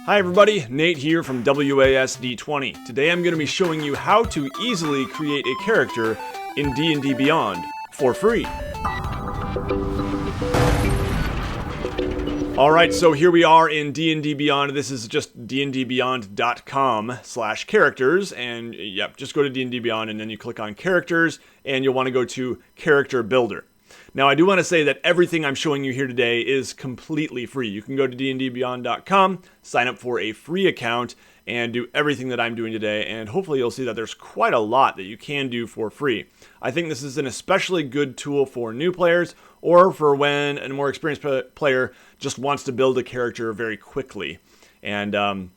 Hi everybody, Nate here from WASD20. Today I'm going to be showing you how to easily create a character in DnD Beyond for free. Alright, so here we are in DnD Beyond. This is just dndbeyond.com/characters, and yep, just go to DnD Beyond and then you click on characters and you'll want to go to character builder. Now, I do want to say that everything I'm showing you here today is completely free. You can go to dndbeyond.com, sign up for a free account, and do everything that I'm doing today, and hopefully you'll see that there's quite a lot that you can do for free. I think this is an especially good tool for new players, or for when a more experienced player just wants to build a character very quickly. And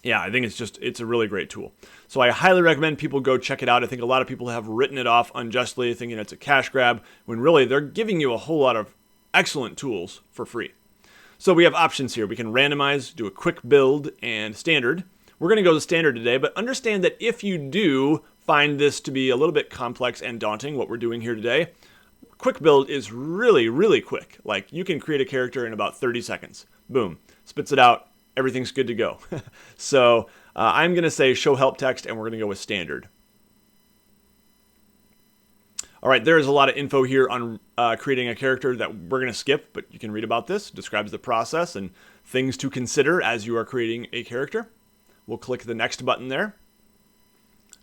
yeah, I think it's a really great tool. So I highly recommend people go check it out. I think a lot of people have written it off unjustly, thinking it's a cash grab, when really they're giving you a whole lot of excellent tools for free. So we have options here. We can randomize, do a quick build, and standard. We're going to go to standard today, but understand that if you do find this to be a little bit complex and daunting, what we're doing here today, quick build is really, really quick. Like, you can create a character in about 30 seconds. Boom. Spits it out. Everything's good to go. So I'm going to say show help text, and we're going to go with standard. All right, there's a lot of info here on creating a character that we're going to skip, but you can read about this. It describes the process and things to consider as you are creating a character. We'll click the next button there.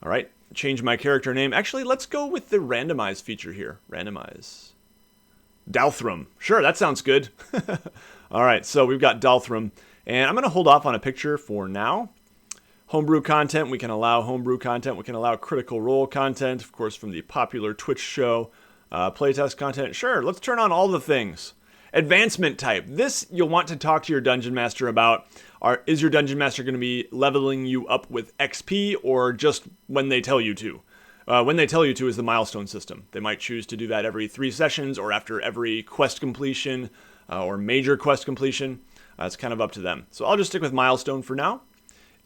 All right, change my character name. Actually, let's go with the randomize feature here. Randomize. Dalthram. Sure, that sounds good. All right, so we've got Dalthram. And I'm going to hold off on a picture for now. Homebrew content, we can allow homebrew content. We can allow critical role content, of course, from the popular Twitch show. Playtest content, sure, let's turn on all the things. Advancement type, this you'll want to talk to your Dungeon Master about. Is your Dungeon Master going to be leveling you up with XP or just when they tell you to? When they tell you to is the milestone system. They might choose to do that every 3 sessions or after every quest completion or major quest completion. It's kind of up to them. So I'll just stick with milestone for now.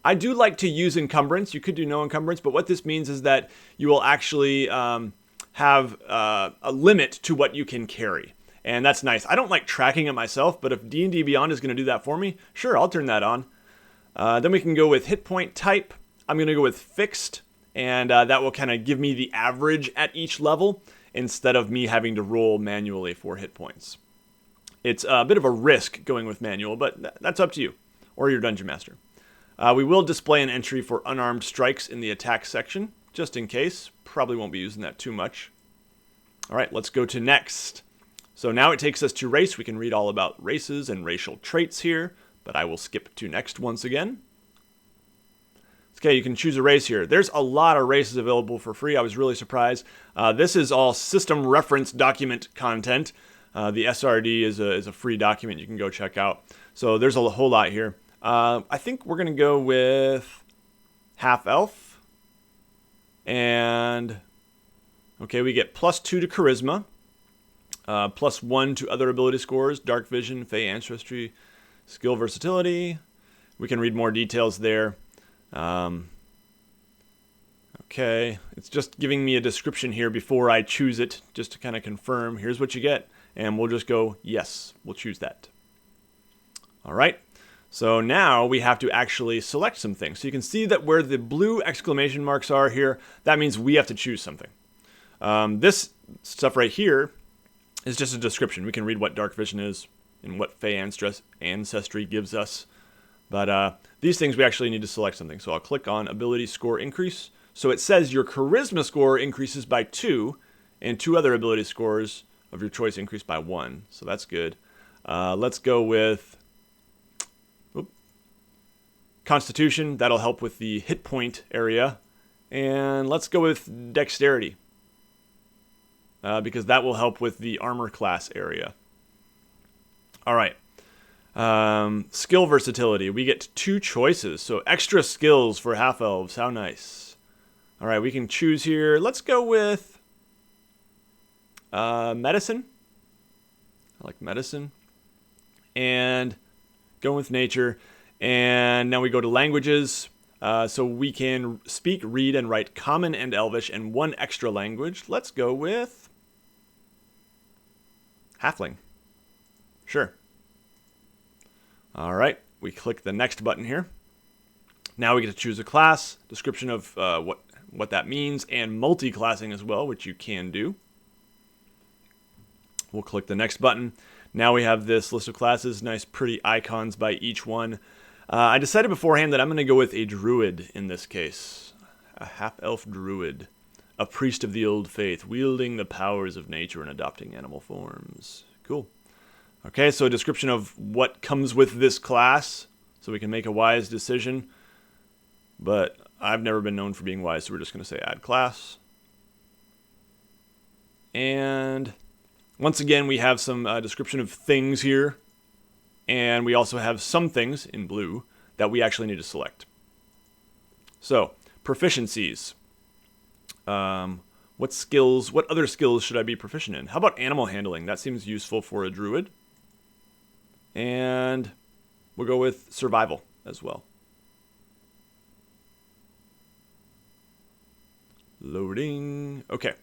I do like to use encumbrance. You could do no encumbrance, but what this means is that you will actually have a limit to what you can carry. And that's nice. I don't like tracking it myself, but if D&D Beyond is going to do that for me, sure, I'll turn that on. Then we can go with hit point type. I'm going to go with fixed, and that will kind of give me the average at each level instead of me having to roll manually for hit points. It's a bit of a risk going with manual, but that's up to you or your Dungeon Master. We will display an entry for unarmed strikes in the attack section, just in case. Probably won't be using that too much. All right, let's go to next. So now it takes us to race. We can read all about races and racial traits here, but I will skip to next once again. Okay, you can choose a race here. There's a lot of races available for free. I was really surprised. This is all system reference document content. The SRD is a free document you can go check out. So there's a whole lot here. I think we're going to go with half elf. And, okay, we get +2 to charisma. +1 to other ability scores, dark vision, fey ancestry, skill versatility. We can read more details there. Okay, it's just giving me a description here before I choose it, just to kind of confirm. Here's what you get. And we'll just go, yes, we'll choose that. All right, so now we have to actually select some things. So you can see that where the blue exclamation marks are here, that means we have to choose something. This stuff right here is just a description. We can read what dark vision is and what fey ancestry gives us. But these things we actually need to select something. So I'll click on ability score increase. So it says your charisma score increases by 2 and 2 other ability scores of your choice increased by 1. So that's good. Let's go with Constitution. That'll help with the hit point area. And let's go with Dexterity. Because that will help with the armor class area. All right. Skill versatility. We get 2 choices. So extra skills for half-elves. How nice. All right, we can choose here. Let's go with medicine. I like medicine. And going with nature. And now we go to languages. So we can speak, read, and write Common and Elvish and 1 extra language. Let's go with Halfling. Sure. All right. we click the next button here. Now we get to choose a class, description of what that means, and multi-classing as well, which you can do. We'll click the next button. Now we have this list of classes, nice pretty icons by each one. I decided beforehand that I'm going to go with a druid in this case. A half-elf druid. A priest of the old faith, wielding the powers of nature and adopting animal forms. Cool. Okay, so a description of what comes with this class, so we can make a wise decision. But I've never been known for being wise, so we're just going to say add class. And once again, we have some description of things here. And we also have some things in blue that we actually need to select. So, proficiencies. What other skills should I be proficient in? How about animal handling? That seems useful for a druid. And we'll go with survival as well. Loading. Okay.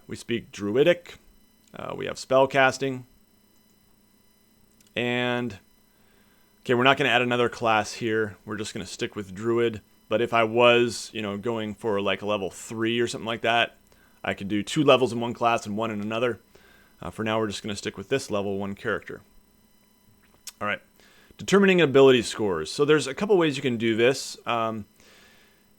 We speak druidic. We have spell casting. And okay, we're not going to add another class here. We're just going to stick with druid. But if I was, going for like a level 3 or something like that, I could do 2 levels in one class and 1 in another. For now, we're just going to stick with this level 1 character. All right. Determining ability scores. So there's a couple ways you can do this.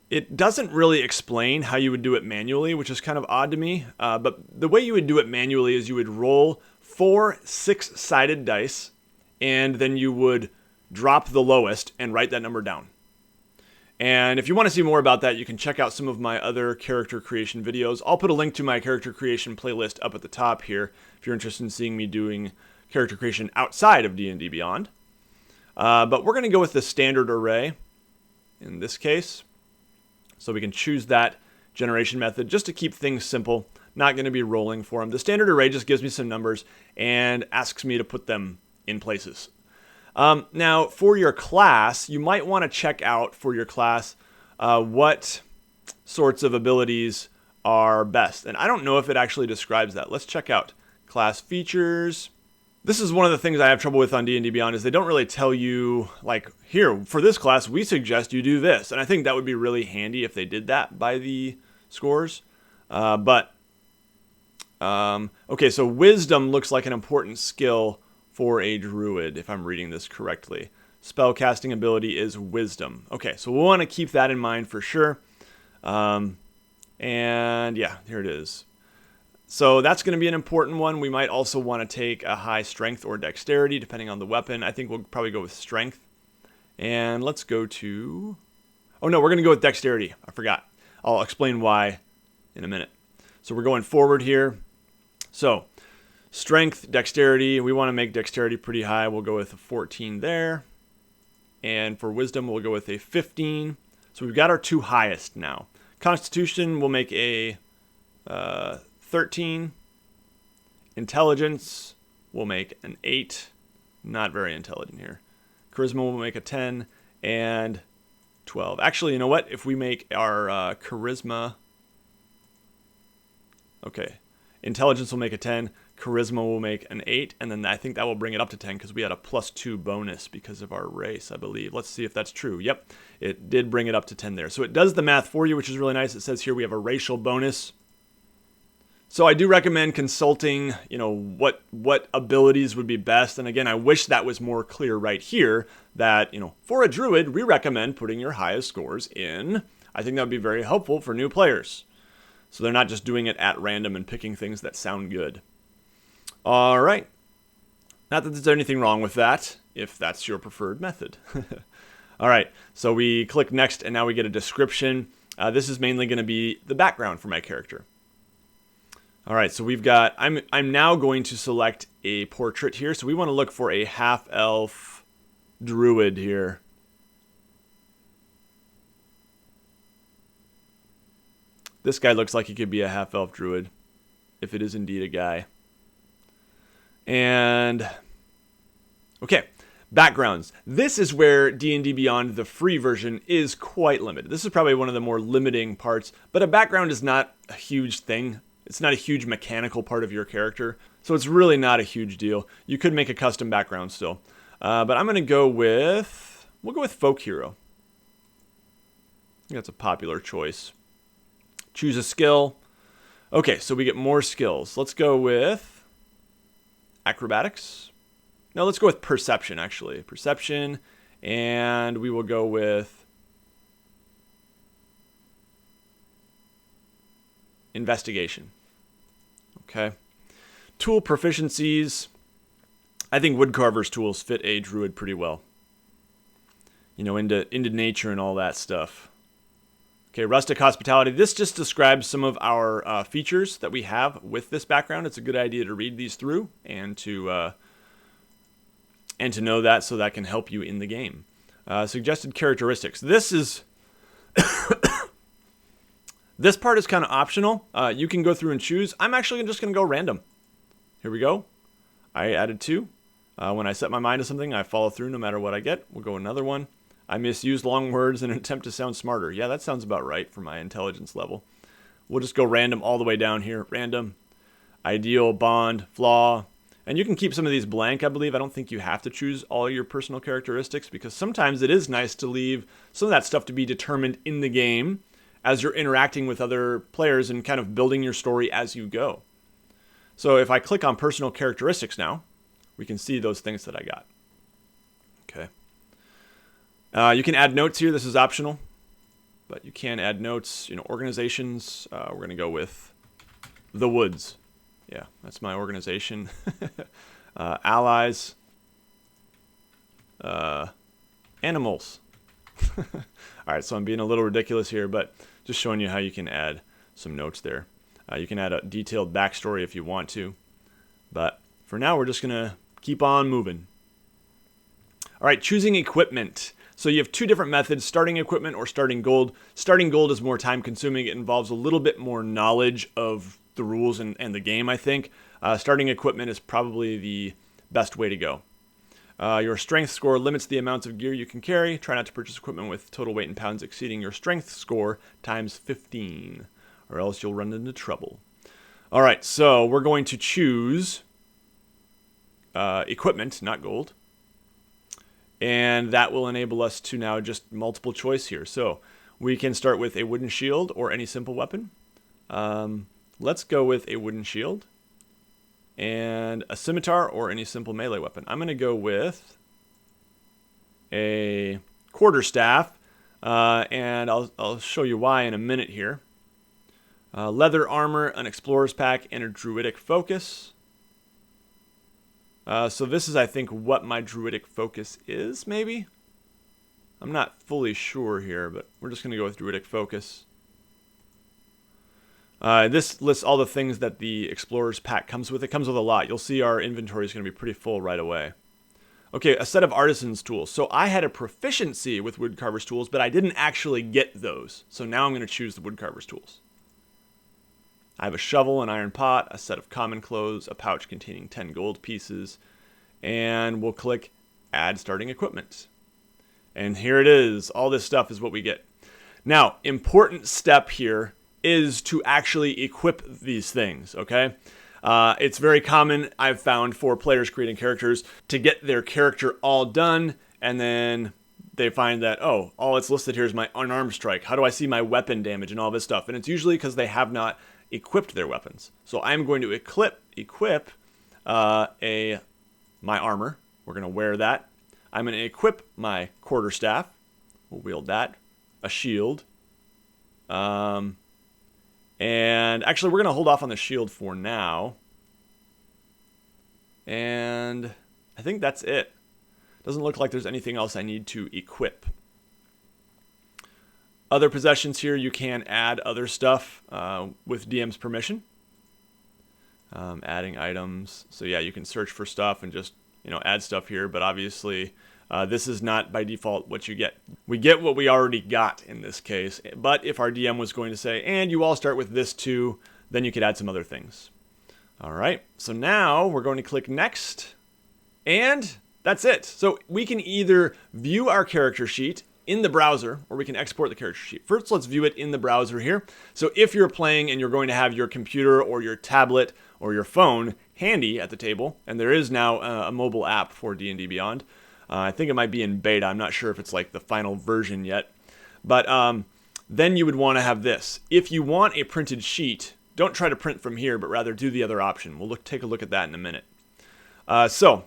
It doesn't really explain how you would do it manually, which is kind of odd to me. But the way you would do it manually is you would roll 4 6-sided dice, and then you would drop the lowest and write that number down. And if you want to see more about that, you can check out some of my other character creation videos. I'll put a link to my character creation playlist up at the top here if you're interested in seeing me doing character creation outside of DnD Beyond. But we're going to go with the standard array in this case. So we can choose that generation method just to keep things simple. Not going to be rolling for them. The standard array just gives me some numbers and asks me to put them in places. Now, for your class, you might want to check out for your class what sorts of abilities are best. And I don't know if it actually describes that. Let's check out class features. This is one of the things I have trouble with on D&D Beyond is they don't really tell you, like, here, for this class, we suggest you do this. And I think that would be really handy if they did that by the scores. Okay, so wisdom looks like an important skill for a druid, if I'm reading this correctly. Spellcasting ability is wisdom. Okay, so we'll want to keep that in mind for sure. And yeah, here it is. So that's going to be an important one. We might also want to take a high strength or dexterity, depending on the weapon. I think we'll probably go with strength. And let's go to... Oh no, we're going to go with dexterity. I forgot. I'll explain why in a minute. So we're going forward here. So strength, dexterity. We want to make dexterity pretty high. We'll go with a 14 there. And for wisdom, we'll go with a 15. So we've got our 2 highest now. Constitution, we'll make a 13. Intelligence, we'll make an 8. Not very intelligent here. Charisma, we'll make a 10. And 12. Actually, you know what? If we make our charisma... Okay. Intelligence will make a 10. Charisma will make an 8. And then I think that will bring it up to 10 because we had a +2 bonus because of our race, I believe. Let's see if that's true. Yep. It did bring it up to 10 there. So it does the math for you, which is really nice. It says here we have a racial bonus. So I do recommend consulting, what abilities would be best. And again, I wish that was more clear right here that, for a druid, we recommend putting your highest scores in. I think that would be very helpful for new players. So they're not just doing it at random and picking things that sound good. All right. Not that there's anything wrong with that, if that's your preferred method. All right. So we click next, and now we get a description. This is mainly going to be the background for my character. All right. So we've got. I'm now going to select a portrait here. So we want to look for a half-elf druid here. This guy looks like he could be a half-elf druid, if it is indeed a guy. And, okay, backgrounds. This is where D&D Beyond, the free version, is quite limited. This is probably one of the more limiting parts, but a background is not a huge thing. It's not a huge mechanical part of your character, so it's really not a huge deal. You could make a custom background still. But I'm going to go with, we'll go with Folk Hero. I think that's a popular choice. Choose a skill. Okay, so we get more skills. Let's go with Acrobatics. No, let's go with Perception, actually. Perception, and we will go with Investigation. Okay. Tool proficiencies. I think Woodcarver's tools fit a druid pretty well. You know, into nature and all that stuff. Okay, Rustic Hospitality. This just describes some of our features that we have with this background. It's a good idea to read these through and to know that, so that can help you in the game. Suggested characteristics. This is this part is kind of optional. You can go through and choose. I'm actually just going to go random. Here we go. I added 2. When I set my mind to something, I follow through no matter what I get. We'll go another one. I misuse long words in an attempt to sound smarter. Yeah, that sounds about right for my intelligence level. We'll just go random all the way down here. Random, ideal, bond, flaw. And you can keep some of these blank, I believe. I don't think you have to choose all your personal characteristics, because sometimes it is nice to leave some of that stuff to be determined in the game as you're interacting with other players and kind of building your story as you go. So if I click on personal characteristics now, we can see those things that I got. Okay. You can add notes here. This is optional, but you can add notes. You know, organizations. We're going to go with the Woods. Yeah, that's my organization. Allies. Animals. All right, so I'm being a little ridiculous here, but just showing you how you can add some notes there. You can add a detailed backstory if you want to, but for now we're just going to keep on moving. All right, choosing equipment. So you have 2 different methods, starting equipment or starting gold. Starting gold is more time consuming. It involves a little bit more knowledge of the rules and the game, I think. Starting equipment is probably the best way to go. Your strength score limits the amounts of gear you can carry. Try not to purchase equipment with total weight in pounds exceeding your strength score times 15, or else you'll run into trouble. All right, so we're going to choose equipment, not gold. And that will enable us to now just multiple choice here. So we can start with a wooden shield or any simple weapon. Let's go with a wooden shield and a scimitar or any simple melee weapon. I'm going to go with a quarterstaff, and I'll show you why in a minute here. Leather armor, an explorer's pack, and a druidic focus. So this is, I think, what my druidic focus is, maybe? I'm not fully sure here, but we're just going to go with druidic focus. This lists all the things that the explorer's pack comes with. It comes with a lot. You'll see our inventory is going to be pretty full right away. Okay, a set of artisan's tools. So I had a proficiency with woodcarver's tools, but I didn't actually get those. So now I'm going to choose the woodcarver's tools. I have a shovel, an iron pot, a set of common clothes, a pouch containing 10 gold pieces, and we'll click Add Starting Equipment. And here it is. All this stuff is what we get. Now, important step here is to actually equip these things, okay? It's very common, I've found, for players creating characters to get their character all done, and then they find that, oh, all it's listed here is my unarmed strike. How do I see my weapon damage and all this stuff? And it's usually because they have not equipped their weapons. So I'm going to equip my armor. We're going to wear that. I'm going to equip my quarterstaff. We'll wield that. A shield. And actually, we're going to hold off on the shield for now. And I think that's it. Doesn't look like there's anything else I need to equip. Other possessions here, you can add other stuff with DM's permission. Adding items. So yeah, you can search for stuff and just add stuff here. But obviously, this is not by default what you get. We get what we already got in this case. But if our DM was going to say, and you all start with this too, then you could add some other things. All right. So now we're going to click Next. And that's it. So we can either view our character sheet in the browser, or we can export the character sheet. First, let's view it in the browser here. So if you're playing and you're going to have your computer or your tablet or your phone handy at the table, and there is now a mobile app for DnD Beyond, I think it might be in beta. I'm not sure if it's like the final version yet. But then you would want to have this. If you want a printed sheet, don't try to print from here, but rather do the other option. We'll take a look at that in a minute. So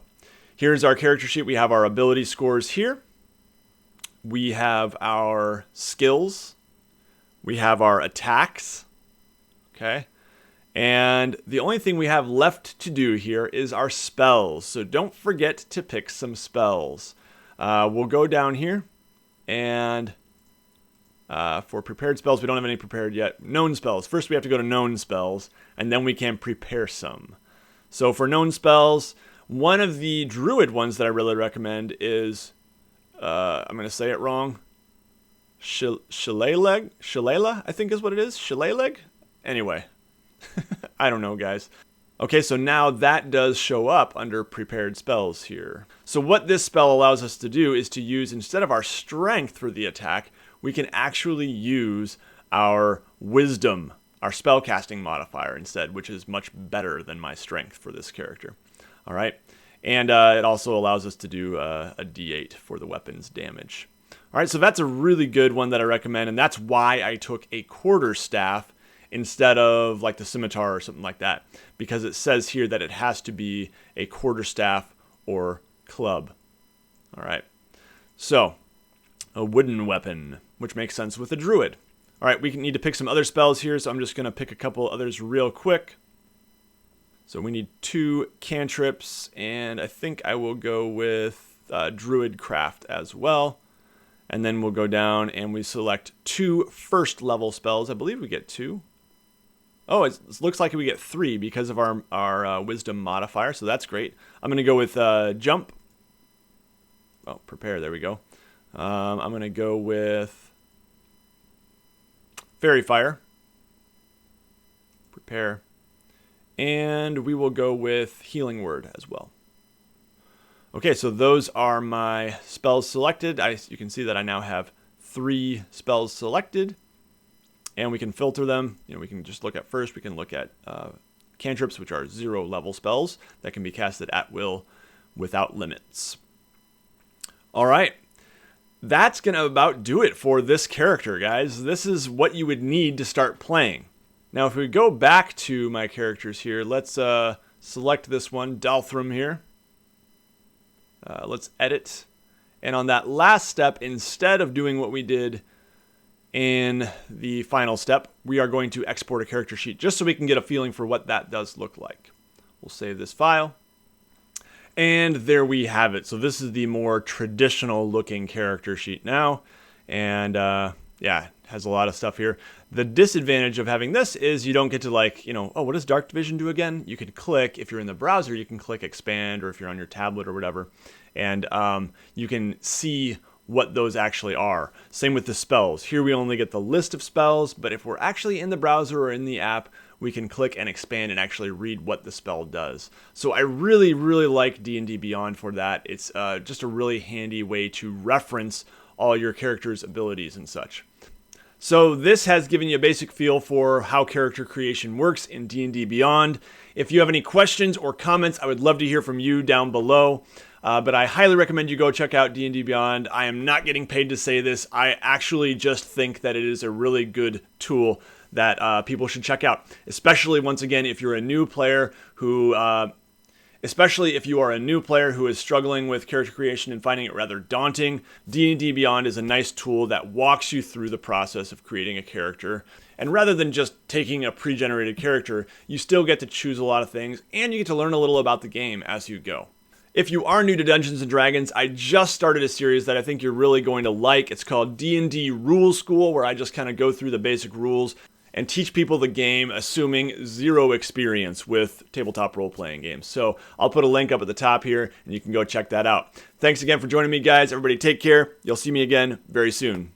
here's our character sheet. We have our ability scores here. We have our skills. We have our attacks. Okay. And the only thing we have left to do here is our spells. So don't forget to pick some spells. We'll go down here and for prepared spells, we don't have any prepared yet. Known spells. First we have to go to known spells, and then we can prepare some. So for known spells, one of the druid ones that I really recommend is, I'm going to say it wrong, Shillelagh, I think is what it is. Shillelagh? Anyway, I don't know, guys. Okay, so now that does show up under prepared spells here. So what this spell allows us to do is to use, instead of our strength for the attack, we can actually use our wisdom, our spellcasting modifier instead, which is much better than my strength for this character. All right, and it also allows us to do a D8 for the weapon's damage. All right, so that's a really good one that I recommend, and that's why I took a quarterstaff instead of like the scimitar or something like that, because it says here that it has to be a quarterstaff or club. All right, so a wooden weapon, which makes sense with a druid. All right, we need to pick some other spells here, so I'm just going to pick a couple others real quick. So we need 2 cantrips, and I think I will go with Druid Craft as well. And then we'll go down and we select 2 first level spells. I believe we get 2. Oh, it looks like we get 3 because of our wisdom modifier, so that's great. I'm going to go with Jump. Oh, Prepare, there we go. I'm going to go with Fairy Fire. Prepare. And we will go with Healing Word as well. Okay, so those are my spells selected. You can see that I now have 3 spells selected. And we can filter them. We can just look at first. We can look at cantrips, which are 0 level spells that can be casted at will without limits. All right. That's going to about do it for this character, guys. This is what you would need to start playing. Now, if we go back to my characters here, let's select this one, Dalthram here. Let's edit. And on that last step, instead of doing what we did in the final step, we are going to export a character sheet just so we can get a feeling for what that does look like. We'll save this file. And there we have it. So this is the more traditional looking character sheet now. And yeah, it has a lot of stuff here. The disadvantage of having this is you don't get to oh, what does Dark Vision do again? You can click, if you're in the browser, you can click expand, or if you're on your tablet or whatever. And you can see what those actually are. Same with the spells. Here we only get the list of spells, but if we're actually in the browser or in the app, we can click and expand and actually read what the spell does. So I really, really like DnD Beyond for that. It's just a really handy way to reference all your character's abilities and such. So this has given you a basic feel for how character creation works in DnD Beyond. If you have any questions or comments, I would love to hear from you down below. But I highly recommend you go check out D&D Beyond. I am not getting paid to say this. I actually just think that it is a really good tool that people should check out. Especially, once again, if you're a new player who... Especially if you are a new player who is struggling with character creation and finding it rather daunting, D&D Beyond is a nice tool that walks you through the process of creating a character. And rather than just taking a pre-generated character, you still get to choose a lot of things, and you get to learn a little about the game as you go. If you are new to Dungeons & Dragons, I just started a series that I think you're really going to like. It's called D&D Rule School, where I just kind of go through the basic rules and teach people the game, assuming 0 experience with tabletop role-playing games. So I'll put a link up at the top here, and you can go check that out. Thanks again for joining me, guys. Everybody take care. You'll see me again very soon.